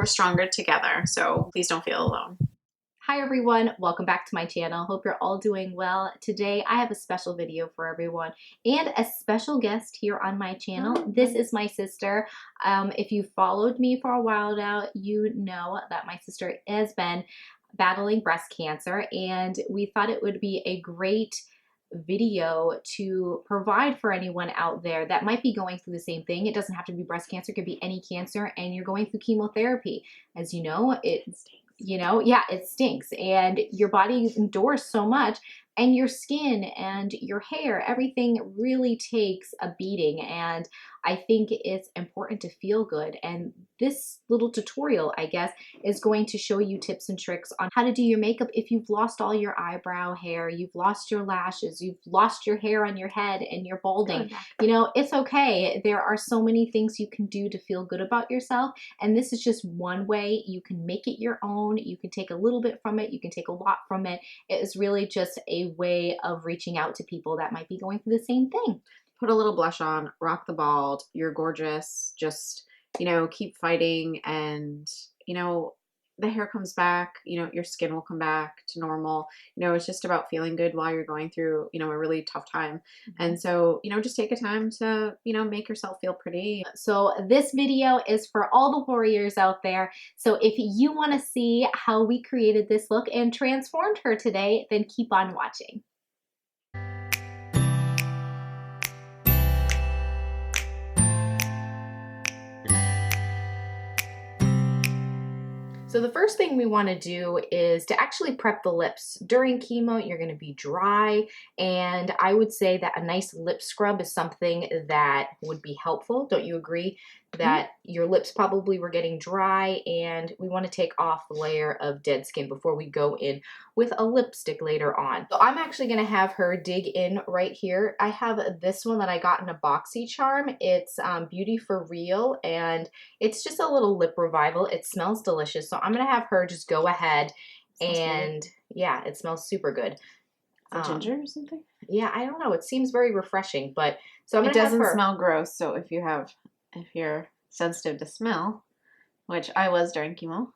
We're stronger together, so please don't feel alone. Hi everyone, welcome back to my channel. Hope you're all doing well. Today I have a special video for everyone and a special guest here on my channel. This is my sister. If you followed me for a while now, you know that my sister has been battling breast cancer, and we thought it would be a great video to provide for anyone out there that might be going through the same thing. It doesn't have to be breast cancer, it could be any cancer, and you're going through chemotherapy. As you know, it stinks, and your body endures so much, and your skin and your hair, everything really takes a beating, and I think it's important to feel good. And this little tutorial, I guess, is going to show you tips and tricks on how to do your makeup if you've lost all your eyebrow hair, you've lost your lashes, you've lost your hair on your head, and you're balding. You know, it's okay. There are so many things you can do to feel good about yourself, and this is just one way. You can make it your own. You can take a little bit from it. You can take a lot from it. It is really just a way of reaching out to people that might be going through the same thing. Put a little blush on, rock the bald, you're gorgeous, just, you know, keep fighting, and, you know, the hair comes back, you know, your skin will come back to normal. You know, it's just about feeling good while you're going through, you know, a really tough time. And so, you know, just take a time to, you know, make yourself feel pretty. So this video is for all the warriors out there. So if you want to see how we created this look and transformed her today, then keep on watching. So the first thing we want to do is to actually prep the lips. During chemo, you're going to be dry, and I would say that a nice lip scrub is something that would be helpful. Don't you agree? That your lips probably were getting dry, and we want to take off the layer of dead skin before we go in with a lipstick later on. So I'm actually going to have her dig in right here. I have this one that I got in a BoxyCharm. It's Beauty for Real, and it's just a little lip revival. It smells delicious, so I'm going to have her just go ahead and yeah, it smells super good. Ginger or something? Yeah, I don't know. It seems very refreshing, but so I'm It gonna have doesn't her. smell gross, so if you're sensitive to smell, which I was during chemo.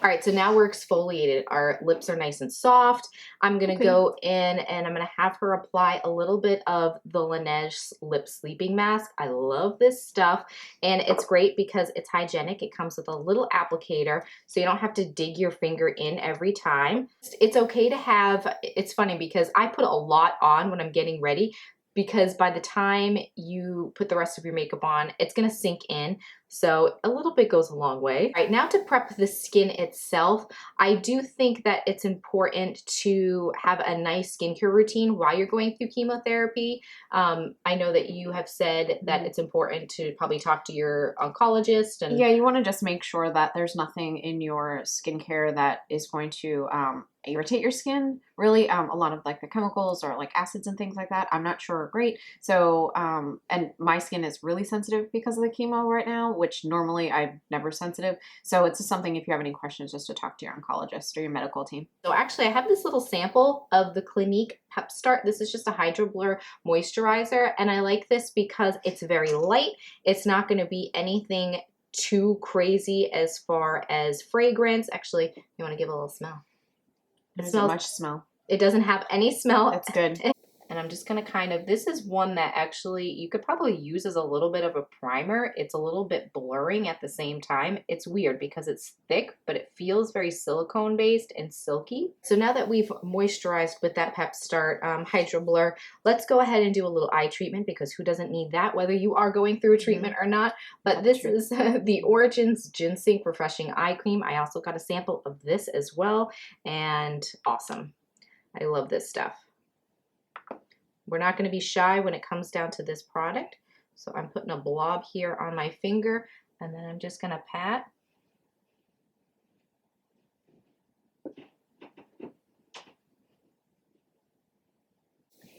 All right, so now we're exfoliated. Our lips are nice and soft. I'm going to go in and I'm going to have her apply a little bit of the Laneige lip sleeping mask. I love this stuff, and it's great because it's hygienic. It comes with a little applicator, so you don't have to dig your finger in every time. It's okay to have, it's funny because I put a lot on when I'm getting ready, because by the time you put the rest of your makeup on, it's gonna sink in. So a little bit goes a long way. All right, now to prep the skin itself, I do think that it's important to have a nice skincare routine while you're going through chemotherapy. I know that you have said that it's important to probably talk to your oncologist. And yeah, you want to just make sure that there's nothing in your skincare that is going to irritate your skin. Really, a lot of like the chemicals or like acids and things like that, I'm not sure are great. So, and my skin is really sensitive because of the chemo right now, which normally I'm never sensitive. So it's just something, if you have any questions, just to talk to your oncologist or your medical team. So actually I have this little sample of the Clinique Pep Start. This is just a Hydroblur moisturizer, and I like this because it's very light. It's not going to be anything too crazy as far as fragrance. Actually, you want to give a little smell. It smells much smell. It doesn't have any smell. That's good. And I'm just going to kind of, this is one that actually you could probably use as a little bit of a primer. It's a little bit blurring at the same time. It's weird because it's thick, but it feels very silicone based and silky. So now that we've moisturized with that Pep Start Hydroblur, let's go ahead and do a little eye treatment, because who doesn't need that, whether you are going through a treatment or not. But this is the Origins GinZing Refreshing Eye Cream. I also got a sample of this as well, and awesome. I love this stuff. We're not going to be shy when it comes down to this product. So I'm putting a blob here on my finger, and then I'm just going to pat.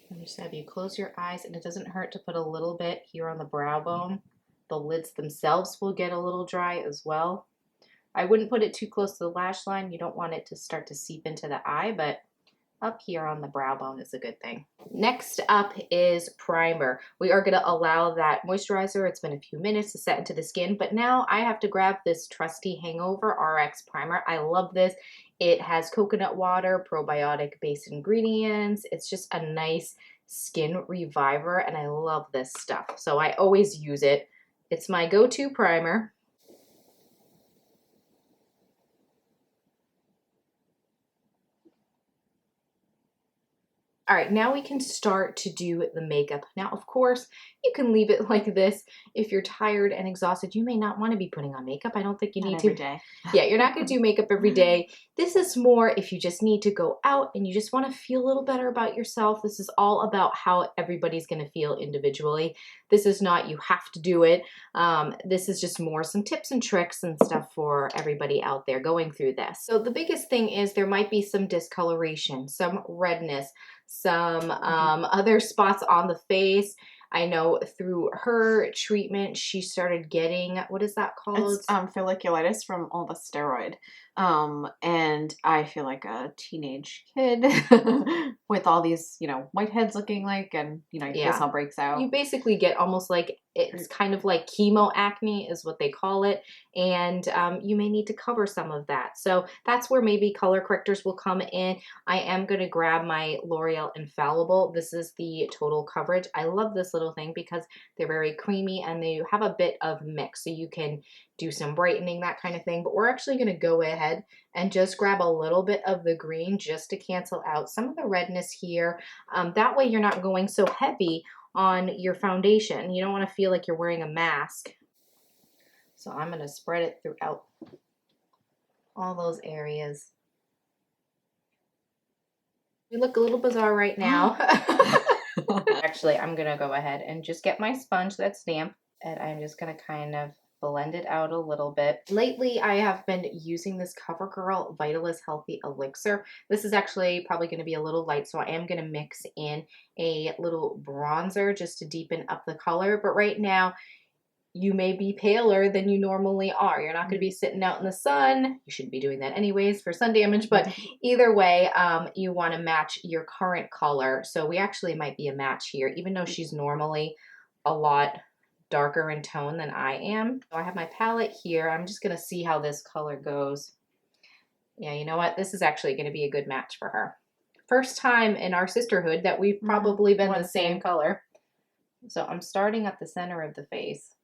And just have you close your eyes, and it doesn't hurt to put a little bit here on the brow bone. The lids themselves will get a little dry as well. I wouldn't put it too close to the lash line. You don't want it to start to seep into the eye, but up here on the brow bone is a good thing. Next up is primer. We are going to allow that moisturizer, it's been a few minutes to set into the skin, but now I have to grab this trusty Hangover RX primer. I love this. It has coconut water, probiotic based ingredients. It's just a nice skin reviver and I love this stuff. So I always use it. It's my go-to primer. All right, now we can start to do the makeup. Now, of course, you can leave it like this. If you're tired and exhausted, you may not want to be putting on makeup. I don't think you need to. Every day. Yeah, you're not going to do makeup every day. This is more if you just need to go out and you just want to feel a little better about yourself. This is all about how everybody's going to feel individually. This is not you have to do it. This is just more some tips and tricks and stuff for everybody out there going through this. So the biggest thing is there might be some discoloration, some redness, some other spots on the face. I know through her treatment, she started getting, what is that called? It's folliculitis from all the steroid. And I feel like a teenage kid with all these, you know, whiteheads looking like, and, you know, this all breaks out. You basically get almost like, it's kind of like chemo acne is what they call it. And you may need to cover some of that. So that's where maybe color correctors will come in. I am going to grab my L'Oreal Infallible. This is the Total Coverage. I love this little thing because they're very creamy and they have a bit of mix. So you can do some brightening, that kind of thing. But we're actually going to go ahead and just grab a little bit of the green just to cancel out some of the redness here. That way you're not going so heavy on your foundation. You don't want to feel like you're wearing a mask. So I'm going to spread it throughout all those areas. We look a little bizarre right now. Actually, I'm going to go ahead and just get my sponge that's damp, and I'm just going to kind of blend it out a little bit. Lately, I have been using this Covergirl Vitalist Healthy Elixir. This is actually probably going to be a little light, so I am going to mix in a little bronzer just to deepen up the color. But right now, you may be paler than you normally are. You're not going to be sitting out in the sun. You shouldn't be doing that anyways for sun damage, but either way, you want to match your current color. So we actually might be a match here, even though she's normally a lot darker in tone than I am. So I have my palette here. I'm just going to see how this color goes. Yeah, you know what? This is actually going to be a good match for her. First time in our sisterhood that we've probably been the same color. So I'm starting at the center of the face.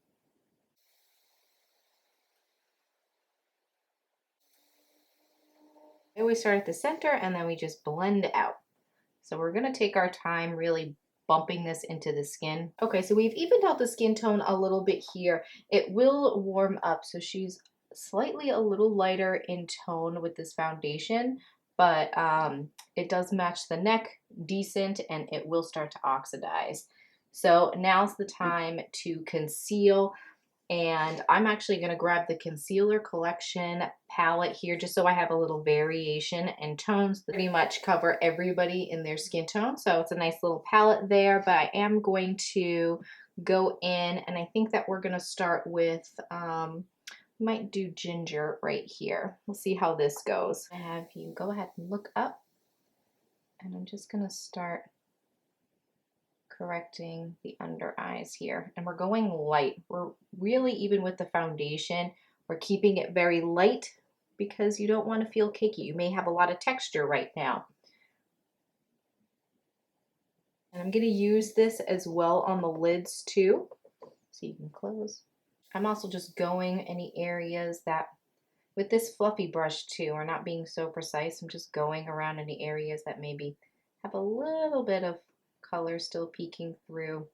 I always start at the center and then we just blend out. So we're going to take our time really bumping this into the skin. Okay, so we've evened out the skin tone a little bit here. It will warm up, so she's slightly a little lighter in tone with this foundation, but it does match the neck decent and it will start to oxidize. So now's the time to conceal. And I'm actually going to grab the Concealer Collection palette here just so I have a little variation in tones that pretty much cover everybody in their skin tone. So it's a nice little palette there, but I am going to go in and I think that we're going to start with, might do ginger right here. We'll see how this goes. I have you go ahead and look up and I'm just going to start correcting the under eyes here. And we're going light. We're really, even with the foundation, we're keeping it very light because you don't want to feel cakey. You may have a lot of texture right now. And I'm going to use this as well on the lids too, so you can close. I'm also just going any areas that, with this fluffy brush too, we're not being so precise. I'm just going around any areas that maybe have a little bit of color still peeking through.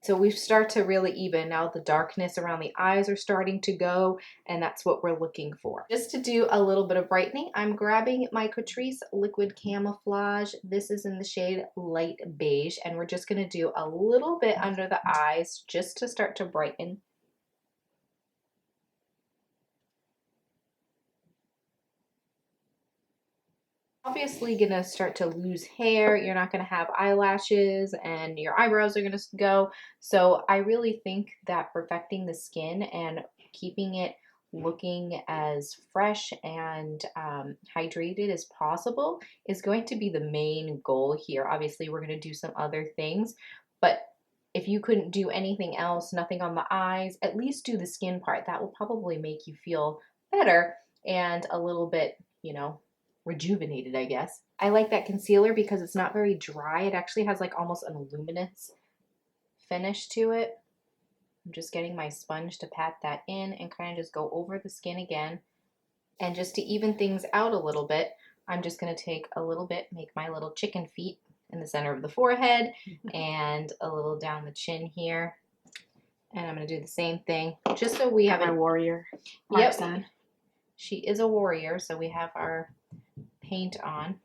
So we start to really even out. The darkness around the eyes are starting to go, and that's what we're looking for. Just to do a little bit of brightening, I'm grabbing my Catrice Liquid Camouflage. This is in the shade Light Beige, and we're just going to do a little bit under the eyes just to start to brighten. Obviously gonna start to lose hair. You're not gonna have eyelashes and your eyebrows are gonna go. So I really think that perfecting the skin and keeping it looking as fresh and hydrated as possible is going to be the main goal here. Obviously, we're going to do some other things, but if you couldn't do anything else, nothing on the eyes, at least do the skin part. That will probably make you feel better and a little bit, you know, rejuvenated, I guess. I like that concealer because it's not very dry. It actually has like almost an luminous finish to it. I'm just getting my sponge to pat that in and kind of just go over the skin again. And just to even things out a little bit, I'm just going to take a little bit, make my little chicken feet in the center of the forehead and a little down the chin here. And I'm going to do the same thing just so we have a warrior. Yep. On. She is a warrior, so we have our paint on.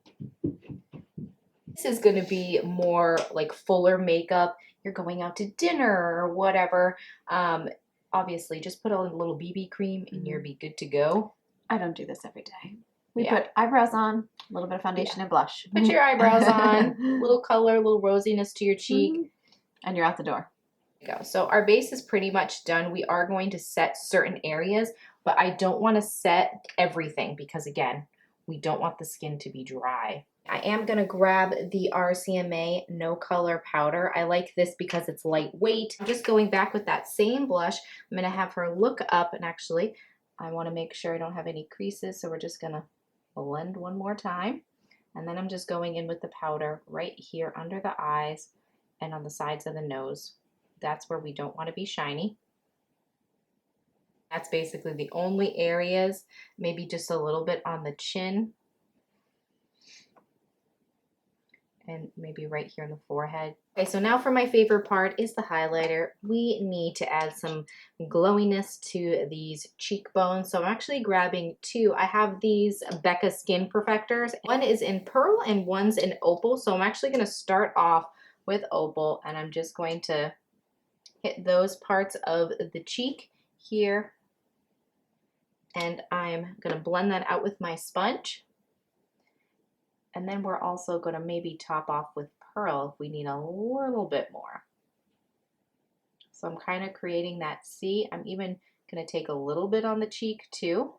This is going to be more like fuller makeup. You're going out to dinner or whatever. Obviously, just put a little BB cream and you'll be good to go. I don't do this every day. We put eyebrows on, a little bit of foundation and blush. Put your eyebrows on, little color, little rosiness to your cheek. And you're out the door. Go. So our base is pretty much done. We are going to set certain areas, but I don't want to set everything because, again, we don't want the skin to be dry. I am going to grab the RCMA No Color Powder. I like this because it's lightweight. I'm just going back with that same blush. I'm going to have her look up, and actually, I want to make sure I don't have any creases, so we're just going to blend one more time. And then I'm just going in with the powder right here under the eyes and on the sides of the nose. That's where we don't want to be shiny. That's basically the only areas, maybe just a little bit on the chin. And maybe right here in the forehead. Okay, so now for my favorite part is the highlighter. We need to add some glowiness to these cheekbones. So I'm actually grabbing two. I have these Becca Skin Perfectors. One is in Pearl and one's in Opal. So I'm actually going to start off with Opal, and I'm just going to hit those parts of the cheek here. And I'm going to blend that out with my sponge. And then we're also going to maybe top off with Pearl if we need a little bit more. So I'm kind of creating that C. I'm even going to take a little bit on the cheek too.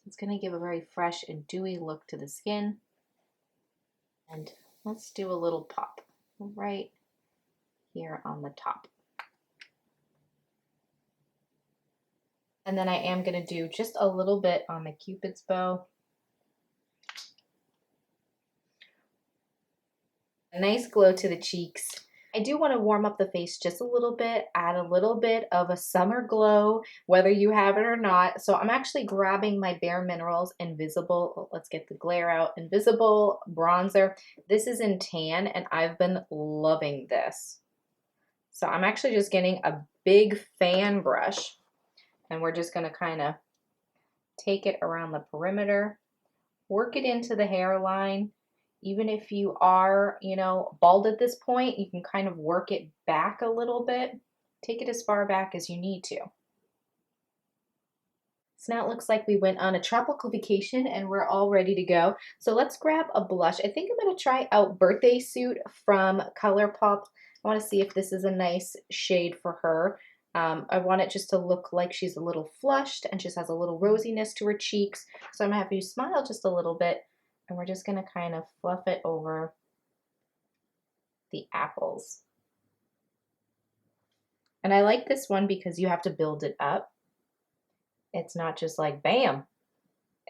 It's going to give a very fresh and dewy look to the skin. And let's do a little pop right here on the top. And then I am going to do just a little bit on the Cupid's bow. A nice glow to the cheeks. I do want to warm up the face just a little bit, add a little bit of a summer glow, whether you have it or not. So I'm actually grabbing my Bare Minerals Invisible, let's get the glare out, Invisible Bronzer. This is in tan, and I've been loving this. So I'm actually just getting a big fan brush. And we're just going to kind of take it around the perimeter, work it into the hairline. Even if you are, you know, bald at this point, you can kind of work it back a little bit. Take it as far back as you need to. So now it looks like we went on a tropical vacation and we're all ready to go. So let's grab a blush. I think I'm going to try out Birthday Suit from Colourpop. I want to see if this is a nice shade for her. I want it just to look like she's a little flushed and just has a little rosiness to her cheeks. So I'm going to have you smile just a little bit, and we're just going to kind of fluff it over the apples. And I like this one because you have to build it up. It's not just like bam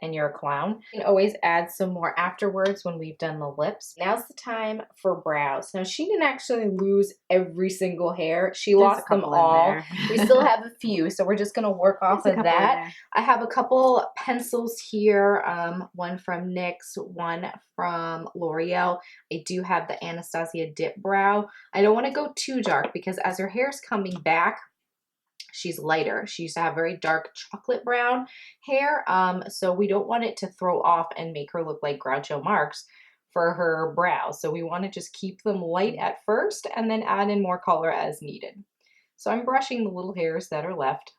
and you're a clown. You can always add some more afterwards when we've done the lips. Now's the time for brows. Now, she didn't actually lose every single hair. She lost them all. We still have a few, so we're just going to work off of that. I have a couple pencils here, one from NYX, one from L'Oreal. I do have the Anastasia Dip Brow. I don't want to go too dark because as her hair's coming back, she's lighter. She used to have very dark chocolate brown hair, so we don't want it to throw off and make her look like Groucho Marx for her brows. So we want to just keep them light at first and then add in more color as needed. So I'm brushing the little hairs that are left.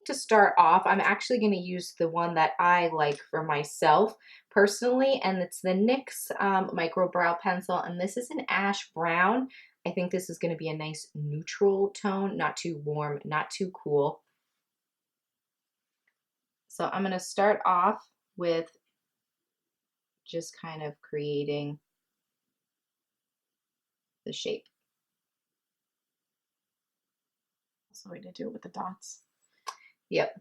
To start off, I'm actually going to use the one that I like for myself personally, and it's the NYX Micro Brow Pencil, and this is an ash brown. I think this is going to be a nice neutral tone, not too warm, not too cool. So I'm going to start off with just kind of creating the shape. So we did do it with the dots. Yep.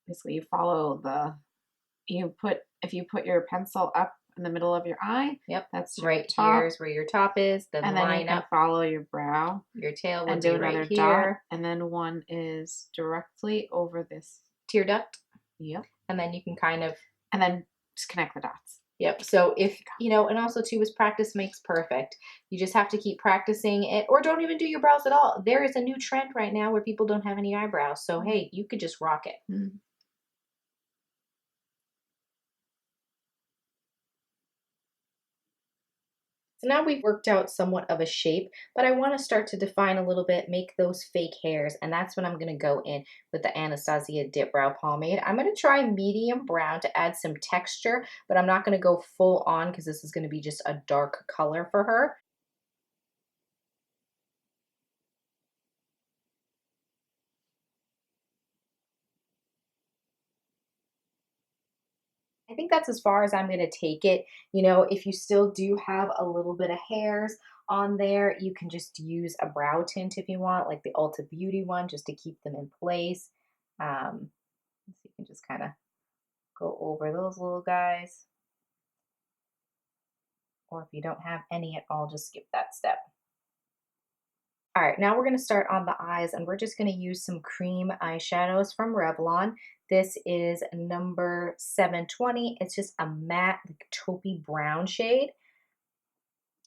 Basically, you follow the, if you put your pencil up in the middle of your eye, yep, that's right top. here's where your top is. Then and line then you can up, follow your brow. Your tail and would do be another right dot, here. and then one is directly over this tear duct. Yep. And then you can kind of, and then just connect the dots. Yep. So if, you know, and also too is practice makes perfect. You just have to keep practicing it, or don't even do your brows at all. There is a new trend right now where people don't have any eyebrows. So, hey, you could just rock it. Mm-hmm. So now we've worked out somewhat of a shape, but I want to start to define a little bit, make those fake hairs, and that's when I'm going to go in with the Anastasia Dip Brow Pomade. I'm going to try medium brown to add some texture, but I'm not going to go full on because this is going to be just a dark color for her. I think that's as far as I'm going to take it. You know, if you still do have a little bit of hairs on there, you can just use a brow tint if you want, like the Ulta Beauty one, just to keep them in place. So you can just kind of go over those little guys. Or if you don't have any at all, just skip that step. All right, now we're going to start on the eyes, and we're just going to use some cream eyeshadows from Revlon. This is number 720. It's just a matte, like, taupey brown shade.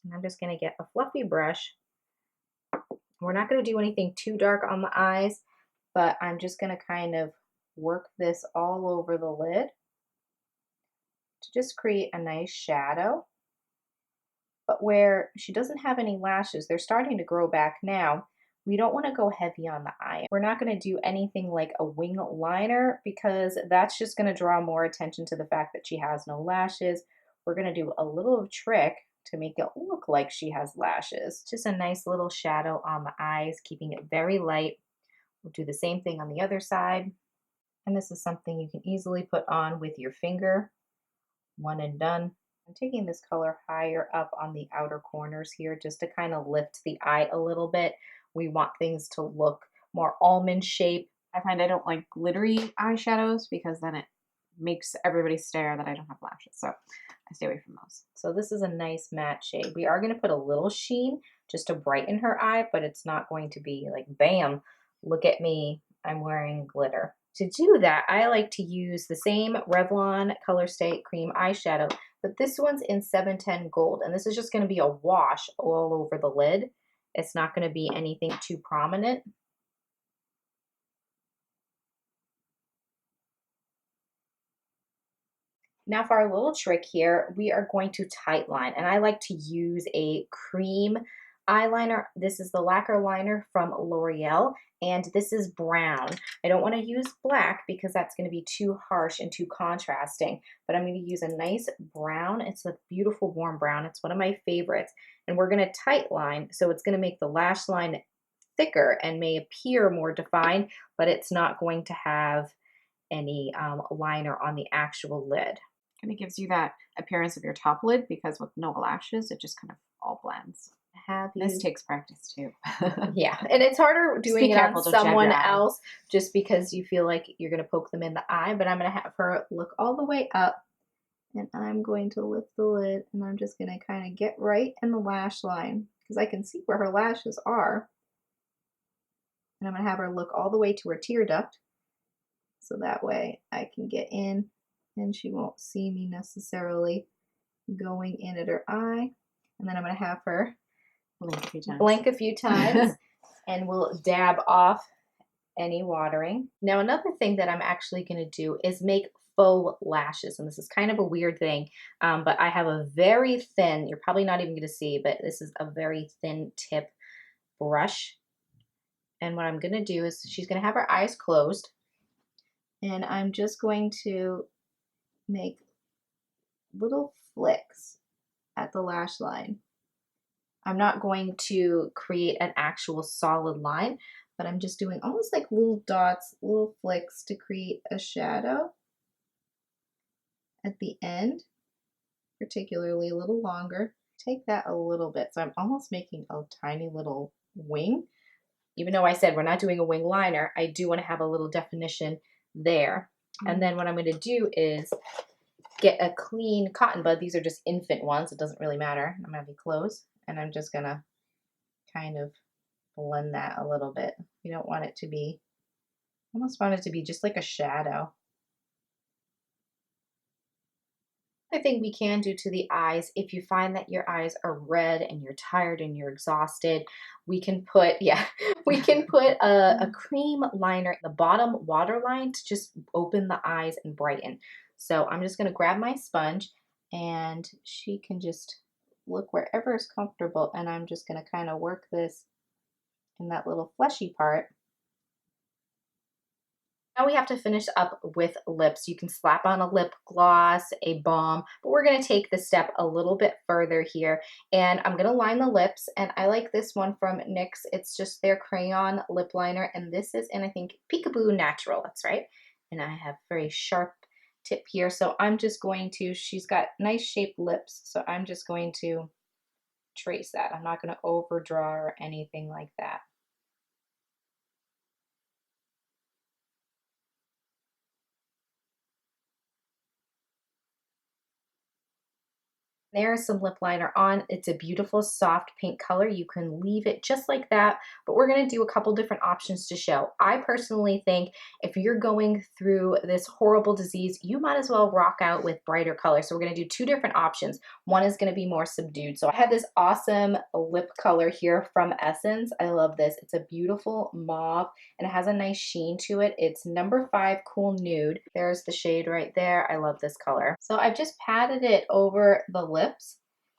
And I'm just going to get a fluffy brush. We're not going to do anything too dark on the eyes, but I'm just going to kind of work this all over the lid to just create a nice shadow. But where she doesn't have any lashes, they're starting to grow back now. We don't want to go heavy on the eye. We're not going to do anything like a wing liner because that's just going to draw more attention to the fact that she has no lashes. We're going to do a little trick to make it look like she has lashes. Just a nice little shadow on the eyes, keeping it very light. We'll do the same thing on the other side. And this is something you can easily put on with your finger. One and done. I'm taking this color higher up on the outer corners here just to kind of lift the eye a little bit. We want things to look more almond shape. I find I don't like glittery eyeshadows because then it makes everybody stare that I don't have lashes. So I stay away from those. So this is a nice matte shade. We are going to put a little sheen just to brighten her eye, but it's not going to be like, bam, look at me, I'm wearing glitter. To do that, I like to use the same Revlon Color Stay Cream eyeshadow, but this one's in 710 Gold, and this is just going to be a wash all over the lid. It's not going to be anything too prominent. Now for our little trick here, we are going to tightline, and I like to use a cream eyeliner. This is the Laquer liner from L'Oreal, and this is brown. I don't want to use black because that's going to be too harsh and too contrasting, but I'm going to use a nice brown. It's a beautiful warm brown. It's one of my favorites, and we're going to tightline, so it's going to make the lash line thicker and may appear more defined, but it's not going to have any liner on the actual lid. Kind of gives you that appearance of your top lid because with no lashes, it just kind of all blends. This takes practice too. Yeah, and it's harder doing it on someone else just because you feel like you're going to poke them in the eye, but I'm going to have her look all the way up, and I'm going to lift the lid, and I'm just going to kind of get right in the lash line because I can see where her lashes are. And I'm going to have her look all the way to her tear duct so that way I can get in and she won't see me necessarily going in at her eye. And then I'm going to have her blink a few times and we'll dab off any watering. Now another thing that I'm actually going to do is make faux lashes, and this is kind of a weird thing, but I have a very thin, you're probably not even going to see, but this is a very thin tip brush. And what I'm going to do is she's going to have her eyes closed, and I'm just going to make little flicks at the lash line. I'm not going to create an actual solid line, but I'm just doing almost like little dots, little flicks to create a shadow at the end, particularly a little longer. Take that a little bit. So I'm almost making a tiny little wing. Even though I said we're not doing a wing liner, I do want to have a little definition there. And then what I'm going to do is get a clean cotton bud. These are just infant ones. It doesn't really matter. I'm going to be close. And I'm just going to kind of blend that a little bit. You don't want it to be, almost want it to be just like a shadow. I think we can do to the eyes, if you find that your eyes are red and you're tired and you're exhausted, we can put, we can put a cream liner at the bottom waterline to just open the eyes and brighten. So I'm just going to grab my sponge, and she can just look wherever is comfortable, and I'm just going to kind of work this in that little fleshy part. Now we have to finish up with lips. You can slap on a lip gloss, a balm, but we're going to take the step a little bit further here. And I'm going to line the lips, and I like this one from NYX. It's just their crayon lip liner, and this is in, I think, Peekaboo Natural. That's right. And I have very sharp tip here, so I'm just going to, she's got nice shaped lips, so I'm just going to trace that. I'm not going to overdraw or anything like that. There's some lip liner on. It's a beautiful soft pink color. You can leave it just like that, but we're going to do a couple different options to show. I personally think if you're going through this horrible disease, you might as well rock out with brighter colors. So we're going to do two different options. One is going to be more subdued. So I have this awesome lip color here from Essence. I love this. It's a beautiful mauve and it has a nice sheen to it. It's number 5 Cool Nude. There's the shade right there. I love this color. So I've just patted it over the lips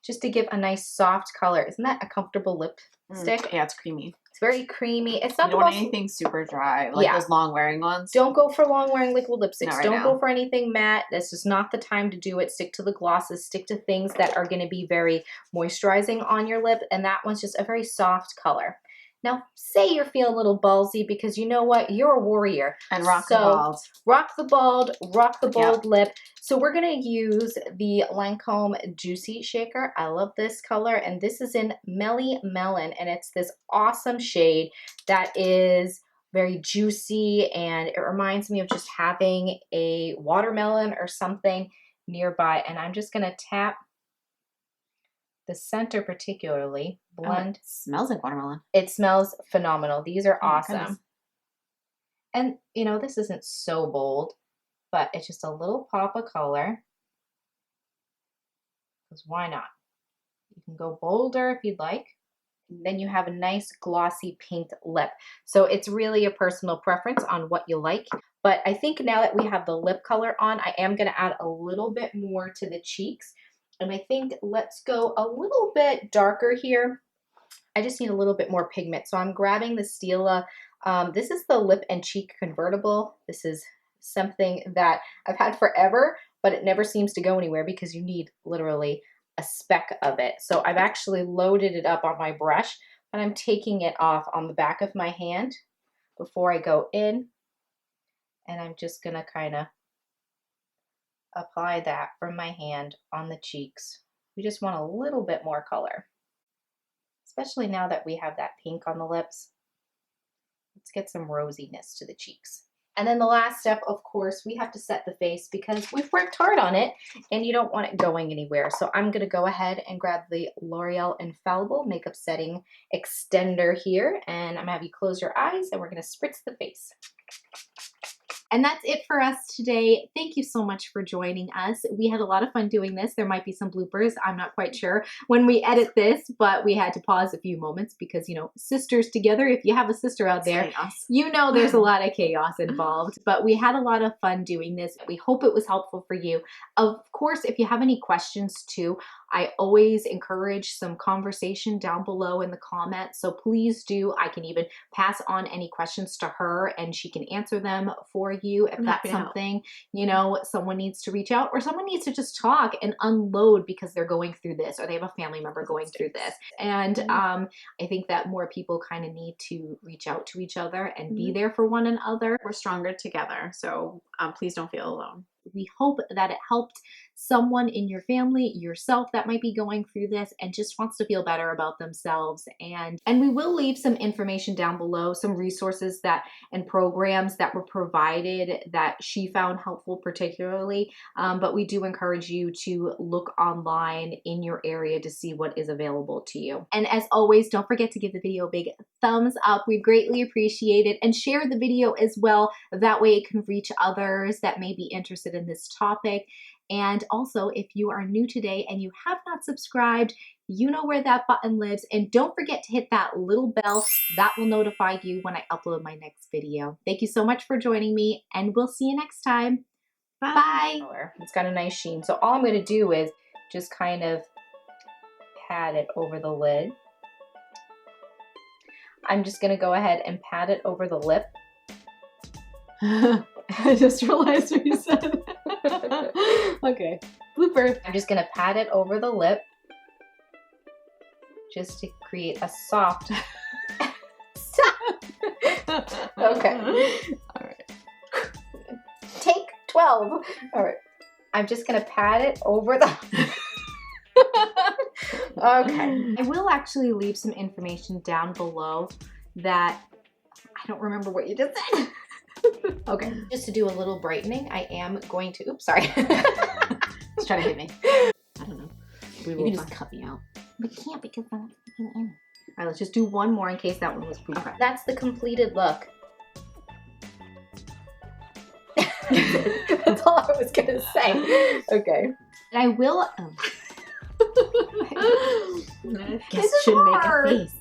just to give a nice soft color. Isn't that a comfortable lipstick? Yeah, it's creamy. It's very creamy. It's not you don't want anything super dry, like those long wearing ones. Don't go for long wearing liquid lipsticks. Don't go for anything matte. This is not the time to do it. Stick to the glosses. Stick to things that are going to be very moisturizing on your lip. And that one's just a very soft color. Now, say you're feeling a little ballsy, because you know what? You're a warrior. And rock the bald. Rock the bald, rock the bold lip. So we're going to use the Lancome Juicy Shaker. I love this color. And this is in Melly Melon. And it's this awesome shade that is very juicy. And it reminds me of just having a watermelon or something nearby. And I'm just going to tap the center particularly, blend. It smells like watermelon. It smells phenomenal. These are awesome. And, you know, this isn't so bold, but it's just a little pop of color. Because why not? You can go bolder if you'd like. And then you have a nice glossy pink lip. So it's really a personal preference on what you like. But I think now that we have the lip color on, I am going to add a little bit more to the cheeks. And I think let's go a little bit darker here. I just need a little bit more pigment. So I'm grabbing the Stila. This is the Lip and Cheek Convertible. This is something that I've had forever, but it never seems to go anywhere because you need literally a speck of it. So I've actually loaded it up on my brush, but I'm taking it off on the back of my hand before I go in. And I'm just going to kind of apply that from my hand on the cheeks. We just want a little bit more color, especially now that we have that pink on the lips. Let's get some rosiness to the cheeks. And then the last step, of course, we have to set the face because we've worked hard on it and you don't want it going anywhere. So I'm going to go ahead and grab the L'Oreal Infallible Makeup Setting Extender here, and I'm going to have you close your eyes and we're going to spritz the face. And that's it for us today. Thank you so much for joining us. We had a lot of fun doing this. There might be some bloopers. I'm not quite sure when we edit this, but we had to pause a few moments because, you know, sisters together. If you have a sister out there, you know there's a lot of chaos involved. But we had a lot of fun doing this. We hope it was helpful for you. Of course, if you have any questions too, I always encourage some conversation down below in the comments, so please do. I can even pass on any questions to her and she can answer them for you if that's something, you know, someone needs to reach out or someone needs to just talk and unload because they're going through this or they have a family member going through this. And I think that more people kind of need to reach out to each other and be there for one another. We're stronger together, so please don't feel alone. We hope that it helped someone in your family, yourself that might be going through this and just wants to feel better about themselves. And we will leave some information down below, some resources that and programs that were provided that she found helpful particularly. But we do encourage you to look online in your area to see what is available to you. And as always, don't forget to give the video a big thumbs up. We greatly appreciate it, and share the video as well. That way it can reach others that may be interested in this topic. And also, if you are new today and you have not subscribed, you know where that button lives. And don't forget to hit that little bell. That will notify you when I upload my next video. Thank you so much for joining me, and we'll see you next time. Bye. It's got a nice sheen. So all I'm going to do is just kind of pat it over the lid. I'm just going to go ahead and pat it over the lip. I just realized what you said. Okay. Blooper. I'm just going to pat it over the lip just to create a soft... Okay. All right. Take 12. All right. I'm just going to pat it over the... Okay. I will actually leave some information down below that I don't remember what you just said. Okay. Just to do a little brightening, I am going to... Oops, sorry. He's trying to hit me. I don't know. You can just cut me out. We can't because I'm not in. All right, let's just do one more in case that one was poop. Okay. That's the completed look. That's all I was going to say. Okay. And I will... Guess shouldn't make a face.